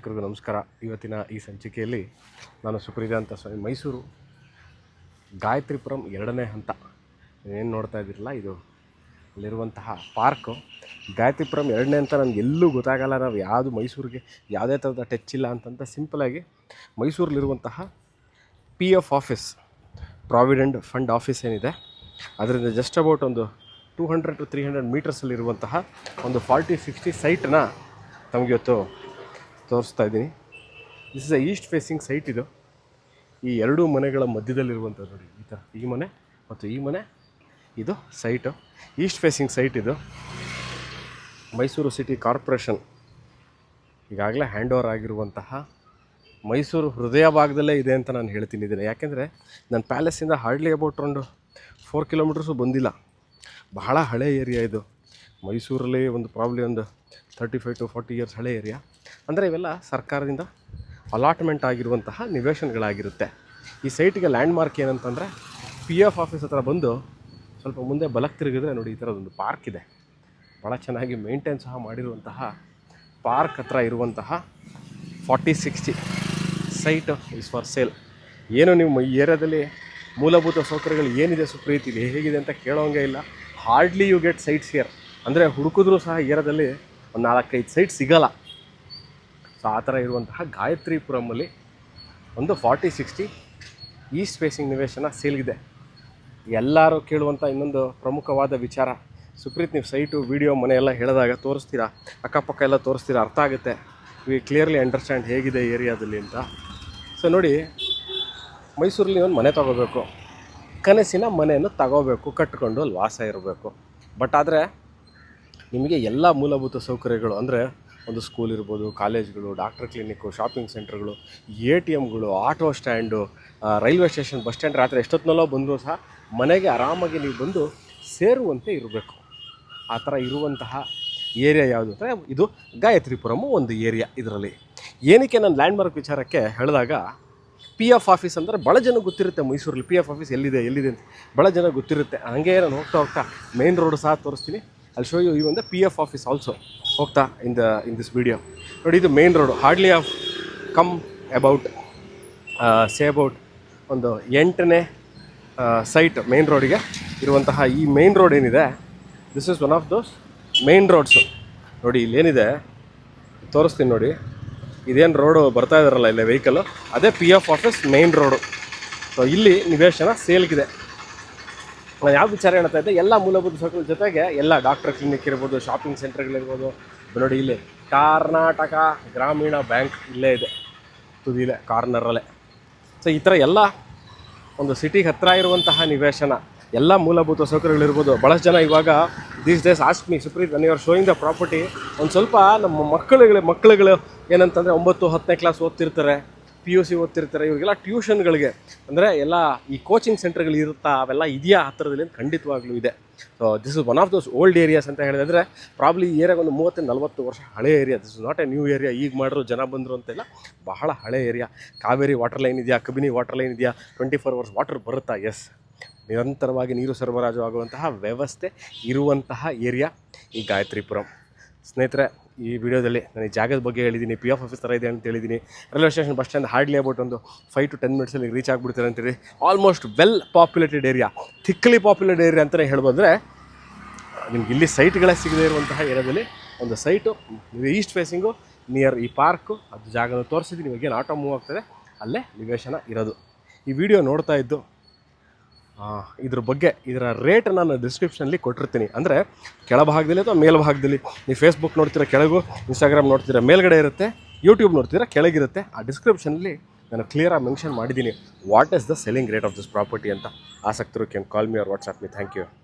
ಎಲ್ಲರಿಗೂ ನಮಸ್ಕಾರ. ಇವತ್ತಿನ ಈ ಸಂಚಿಕೆಯಲ್ಲಿ ನಾನು ಸುಪ್ರೀಜಾಂತ ಸ್ವಾಮಿ ಮೈಸೂರು ಗಾಯತ್ರಿಪುರಂ 2ನೇ ಹಂತ ಏನು ನೋಡ್ತಾ ಇದ್ದೀರಲ್ಲ, ಇದು ಅಲ್ಲಿರುವಂತಹ ಪಾರ್ಕು. ಗಾಯತ್ರಿಪುರಂ 2ನೇ ಹಂತ ನನಗೆ ಎಲ್ಲೂ ಗೊತ್ತಾಗಲ್ಲ. ನಾವು ಯಾವುದು ಮೈಸೂರಿಗೆ ಯಾವುದೇ ಥರದ ಟಚ್ ಇಲ್ಲ ಅಂತಂತ ಸಿಂಪಲಾಗಿ ಮೈಸೂರಲ್ಲಿರುವಂತಹ PF office, provident fund office ಏನಿದೆ, ಅದರಿಂದ ಜಸ್ಟ್ ಅಬೌಟ್ ಒಂದು 200 to 300 ಮೀಟರ್ಸಲ್ಲಿರುವಂತಹ ಒಂದು 40-60 ಸೈಟನ್ನ ತಮಗೆ ಇವತ್ತು ತೋರಿಸ್ತಾ ಇದ್ದೀನಿ. This is a East facing site. ಇದು ಈ ಎರಡೂ ಮನೆಗಳ ಮಧ್ಯದಲ್ಲಿರುವಂಥದ್ದು ನೋಡಿ, ಈ ಥರ ಈ ಮನೆ ಮತ್ತು ಈ ಮನೆ, ಇದು ಸೈಟು ಈಸ್ಟ್ ಫೇಸಿಂಗ್ ಸೈಟ್. ಇದು ಮೈಸೂರು ಸಿಟಿ ಕಾರ್ಪೊರೇಷನ್ ಈಗಾಗಲೇ ಹ್ಯಾಂಡ್ ಓವರ್ ಆಗಿರುವಂತಹ ಮೈಸೂರು ಹೃದಯ ಭಾಗದಲ್ಲೇ ಇದೆ ಅಂತ ನಾನು ಹೇಳ್ತೀನಿ ಇದನ್ನು. ಯಾಕೆಂದರೆ ನನ್ನ ಪ್ಯಾಲೇಸಿಂದ ಹಾರ್ಡ್ಲಿ ಅಬೌಟ್ ಒಂದು 4 ಕಿಲೋಮೀಟರ್ಸು ಬಂದಿಲ್ಲ. ಬಹಳ ಹಳೆ ಏರಿಯಾ ಇದು. ಮೈಸೂರಲ್ಲಿ ಒಂದು ಪ್ರಾಬ್ಲಿ ಒಂದು 35 to 40 ಇಯರ್ಸ್ ಹಳೆ ಏರಿಯಾ. ಅಂದರೆ ಇವೆಲ್ಲ ಸರ್ಕಾರದಿಂದ ಅಲಾಟ್ಮೆಂಟ್ ಆಗಿರುವಂತಹ ನಿವೇಶನಗಳಾಗಿರುತ್ತೆ. ಈ ಸೈಟಿಗೆ ಲ್ಯಾಂಡ್ ಮಾರ್ಕ್ ಏನಂತಂದರೆ PF ಆಫೀಸ್ ಹತ್ರ ಬಂದು ಸ್ವಲ್ಪ ಮುಂದೆ ಬಲಕ್ಕೆ ತಿರುಗಿದ್ರೆ ನೋಡಿ, ಈ ಥರದೊಂದು ಪಾರ್ಕ್ ಇದೆ. ಭಾಳ ಚೆನ್ನಾಗಿ ಮೇಂಟೈನ್ ಸಹ ಮಾಡಿರುವಂತಹ ಪಾರ್ಕ್ ಹತ್ರ ಇರುವಂತಹ 40-60 ಸೈಟ್ ಈಸ್ ಫಾರ್ ಸೇಲ್. ಏನು ನೀವು ಈ ಏರಿಯಾದಲ್ಲಿ ಮೂಲಭೂತ ಸೌಕರ್ಯಗಳು ಏನಿದೆ ಸುಪ್ರೀತ್, ಇದೆ ಹೇಗಿದೆ ಅಂತ ಕೇಳೋಂಗೆ ಇಲ್ಲ. Hardly you get sites here. ಅಂದರೆ ಹುಡುಕಿದ್ರೂ ಸಹ ಏರಿಯಾದಲ್ಲಿ ಒಂದು 4-5 ಸೈಟ್ ಸಿಗೋಲ್ಲ. ಸೊ ಆ ಥರ ಇರುವಂತಹ ಗಾಯತ್ರಿಪುರಮಲ್ಲಿ ಒಂದು 40-60 ಈಸ್ಟ್ ಫೇಸಿಂಗ್ ನಿವೇಶನ ಸೇಲ್ಗಿದೆ. ಎಲ್ಲರೂ ಕೇಳುವಂಥ ಇನ್ನೊಂದು ಪ್ರಮುಖವಾದ ವಿಚಾರ, ಸುಪ್ರೀತ್ ನೀವು ಸೈಟು ವಿಡಿಯೋ ಮನೆ ಎಲ್ಲ ಹೇಳಿದಾಗ ತೋರಿಸ್ತೀರಾ, ಅಕ್ಕಪಕ್ಕ ಎಲ್ಲ ತೋರಿಸ್ತೀರಾ, ಅರ್ಥ ಆಗುತ್ತೆ, ವಿ ಕ್ಲಿಯರ್ಲಿ ಅಂಡರ್ಸ್ಟ್ಯಾಂಡ್ ಹೇಗಿದೆ ಏರಿಯಾದಲ್ಲಿ ಅಂತ. ಸೊ ನೋಡಿ, ಮೈಸೂರಲ್ಲಿ ಒಂದು ಮನೆ ತಗೋಬೇಕು, ಕನಸಿನ ಮನೆಯನ್ನು ತಗೋಬೇಕು, ಕಟ್ಕೊಂಡು ಅಲ್ಲಿ ವಾಸ ಇರಬೇಕು. ಬಟ್ ಆದರೆ ನಿಮಗೆ ಎಲ್ಲ ಮೂಲಭೂತ ಸೌಕರ್ಯಗಳು ಅಂದರೆ ಒಂದು ಸ್ಕೂಲ್ ಇರ್ಬೋದು, ಕಾಲೇಜ್ಗಳು, ಡಾಕ್ಟರ್ ಕ್ಲಿನಿಕ್ಕು, ಶಾಪಿಂಗ್ ಸೆಂಟರ್ಗಳು, ATMಗಳು, auto stand, railway station, bus stand, ರಾತ್ರಿ ಎಷ್ಟೊತ್ತಿನಲ್ಲೋ ಬಂದರೂ ಸಹ ಮನೆಗೆ ಆರಾಮಾಗಿ ನೀವು ಬಂದು ಸೇರುವಂತೆ ಇರಬೇಕು. ಆ ಥರ ಇರುವಂತಹ ಏರಿಯಾ ಯಾವುದು ಅಂದರೆ ಇದು ಗಾಯತ್ರಿಪುರಮು ಒಂದು ಏರಿಯಾ. ಇದರಲ್ಲಿ ಏನಕ್ಕೆ ನಾನು ಲ್ಯಾಂಡ್ ಮಾರ್ಕ್ ವಿಚಾರಕ್ಕೆ ಹೇಳಿದಾಗ, PF ಆಫೀಸ್ ಅಂದರೆ ಭಾಳ ಜನ ಗೊತ್ತಿರುತ್ತೆ ಮೈಸೂರಲ್ಲಿ PF ಆಫೀಸ್ ಎಲ್ಲಿದೆ ಅಂತ ಭಾಳ ಜನ ಗೊತ್ತಿರುತ್ತೆ. ಹಾಗೆ ನಾನು ಹೋಗ್ತಾ ಮೇನ್ ರೋಡ್ ಸಹ ತೋರಿಸ್ತೀನಿ. ಅಲ್ಲಿ ಶೋ ಯು ಒಂದು PF ಆಫೀಸ್ ಆಲ್ಸೋ ಹೋಗ್ತಾ ಇನ್ ದಿಸ್ ವಿಡಿಯೋ. ನೋಡಿ, ಇದು main road. Hardly of come about ಒಂದು 8ನೇ ಸೈಟ್ ಮೇನ್ ರೋಡಿಗೆ ಇರುವಂತಹ ಈ ಮೇನ್ ರೋಡ್ ಏನಿದೆ, this is one of those main roads. ನೋಡಿ ಇಲ್ಲೇನಿದೆ ತೋರಿಸ್ತೀನಿ ನೋಡಿ. ಇದೇನು ರೋಡು ಬರ್ತಾ ಇದ್ದಾರಲ್ಲ ಇಲ್ಲೇ ವೆಹಿಕಲ್ಲು, ಅದೇ PF office main road. So ಇಲ್ಲಿ ನಿವೇಶನ ಸೇಲ್ಗಿದೆ. ನಾನು ಯಾವ ವಿಚಾರ ಹೇಳ್ತಾ ಇದ್ದೆ, ಎಲ್ಲ ಮೂಲಭೂತ ಸೌಕರ್ಯದ ಜೊತೆಗೆ ಎಲ್ಲ ಡಾಕ್ಟರ್ ಕ್ಲಿನಿಕ್ ಇರ್ಬೋದು, ಶಾಪಿಂಗ್ ಸೆಂಟರ್ಗಳಿರ್ಬೋದು. ನೋಡಿ ಇಲ್ಲಿ ಕರ್ನಾಟಕ ಗ್ರಾಮೀಣ ಬ್ಯಾಂಕ್ ಇಲ್ಲೇ ಇದೆ, ತುದಿಲೇ ಕಾರ್ನರಲ್ಲೇ. ಸೊ ಈ ಥರ ಎಲ್ಲ ಒಂದು ಸಿಟಿಗೆ ಹತ್ತಿರ ಇರುವಂತಹ ನಿವೇಶನ, ಎಲ್ಲ ಮೂಲಭೂತ ಸೌಕರ್ಯಗಳಿರ್ಬೋದು. ಭಾಳಷ್ಟು ಜನ ಇವಾಗ these days ask me, Supreet when you are showing the property, ಒಂದು ಸ್ವಲ್ಪ ನಮ್ಮ ಮಕ್ಕಳುಗಳು ಏನಂತಂದರೆ 9-10ನೇ ಕ್ಲಾಸ್ ಓದ್ತಿರ್ತಾರೆ, PUC ಓದ್ತಿರ್ತಾರೆ, ಇವರಿಗೆಲ್ಲ ಟ್ಯೂಷನ್ಗಳಿಗೆ ಅಂದರೆ ಎಲ್ಲ ಈ ಕೋಚಿಂಗ್ ಸೆಂಟರ್ಗಳು ಇರುತ್ತಾ, ಅವೆಲ್ಲ ಇದೆಯಾ ಹತ್ತಿರದಲ್ಲಿ? ಖಂಡಿತವಾಗ್ಲೂ ಇದೆ. So this is one of those old areas ಅಂತ ಹೇಳಿದ್ರೆ ಪ್ರಾಬ್ಲಿ ಈ ಏರಿಯಾಗೆ ಒಂದು 30-40 ವರ್ಷ ಹಳೆ area. This is not A new area, ಈಗ ಮಾಡಿದ್ರು ಜನ ಬಂದರು ಅಂತೆಲ್ಲ. ಬಹಳ ಹಳೆ ಏರಿಯಾ. ಕಾವೇರಿ ವಾಟರ್ ಲೈನ್ ಇದೆಯಾ, ಕಬಿನಿ ವಾಟರ್ ಲೈನ್ ಇದೆಯಾ, 24 hours ವಾಟರ್ ಬರುತ್ತಾ? ಎಸ್, ನಿರಂತರವಾಗಿ ನೀರು ಸರಬರಾಜು ಆಗುವಂತಹ ವ್ಯವಸ್ಥೆ ಇರುವಂತಹ ಏರಿಯಾ ಈ ಗಾಯತ್ರಿಪುರಂ. ಸ್ನೇಹಿತರೆ, ಈ ವಿಡಿಯೋದಲ್ಲಿ ನಾನು ಈ ಜಾಗದ ಬಗ್ಗೆ ಹೇಳಿದ್ದೀನಿ, PF ಆಫೀಸ್ ಥರ ಇದೆ ಅಂತ ಹೇಳಿದ್ದೀನಿ. Railway station, bus stand hardly about ಒಂದು 5 to 10 ಮಿನಿಟ್ಸಲ್ಲಿ ರೀಚ್ ಆಗಿಬಿಡ್ತಾರೆ ಅಂತೇಳಿ. Almost well populated area, thickly populated area ಅಂತಲೇ ಹೇಳ್ಬೋದ್ರೆ. ನಿಮ್ಗೆ ಇಲ್ಲಿ ಸೈಟ್ಗಳೇ ಸಿಗದೇ ಇರುವಂತಹ ಏರಿಯಾದಲ್ಲಿ ಒಂದು ಸೈಟು ಈಸ್ಟ್ ಫೇಸಿಂಗು ನಿಯರ್ ಈ ಪಾರ್ಕು, ಅದು ಜಾಗನ ತೋರಿಸಿದ್ದೀನಿ. ಇವಾಗೇನು ಆಟೋ ಮೂವ್ ಆಗ್ತದೆ ಅಲ್ಲೇ ನಿವೇಶನ ಇರೋದು. ಈ ವಿಡಿಯೋ ನೋಡ್ತಾ ಇದ್ದು ಇದ್ರ ಬಗ್ಗೆ, ಇದರ ರೇಟ್ ನಾನು ಡಿಸ್ಕ್ರಿಪ್ಷನಲ್ಲಿ ಕೊಟ್ಟಿರ್ತೀನಿ. ಅಂದರೆ ಕೆಳಭಾಗದಲ್ಲಿ ಅಥವಾ ಮೇಲ್ಭಾಗದಲ್ಲಿ. ನೀವು ಫೇಸ್ಬುಕ್ ನೋಡ್ತೀರಾ ಕೆಳಗೂ, ಇನ್ಸ್ಟಾಗ್ರಾಮ್ ನೋಡ್ತೀರಾ ಮೇಲ್ಗಡೆ ಇರುತ್ತೆ, ಯೂಟ್ಯೂಬ್ ನೋಡ್ತೀರಾ ಕೆಳಗಿರುತ್ತೆ. ಆ ಡಿಸ್ಕ್ರಿಪ್ಷನಲ್ಲಿ ನಾನು ಕ್ಲಿಯರಾಗಿ ಮೆನ್ಷನ್ ಮಾಡಿದ್ದೀನಿ what is the selling rate of this property ಅಂತ. ಆಸಕ್ತರು can call me or WhatsApp me. Thank you.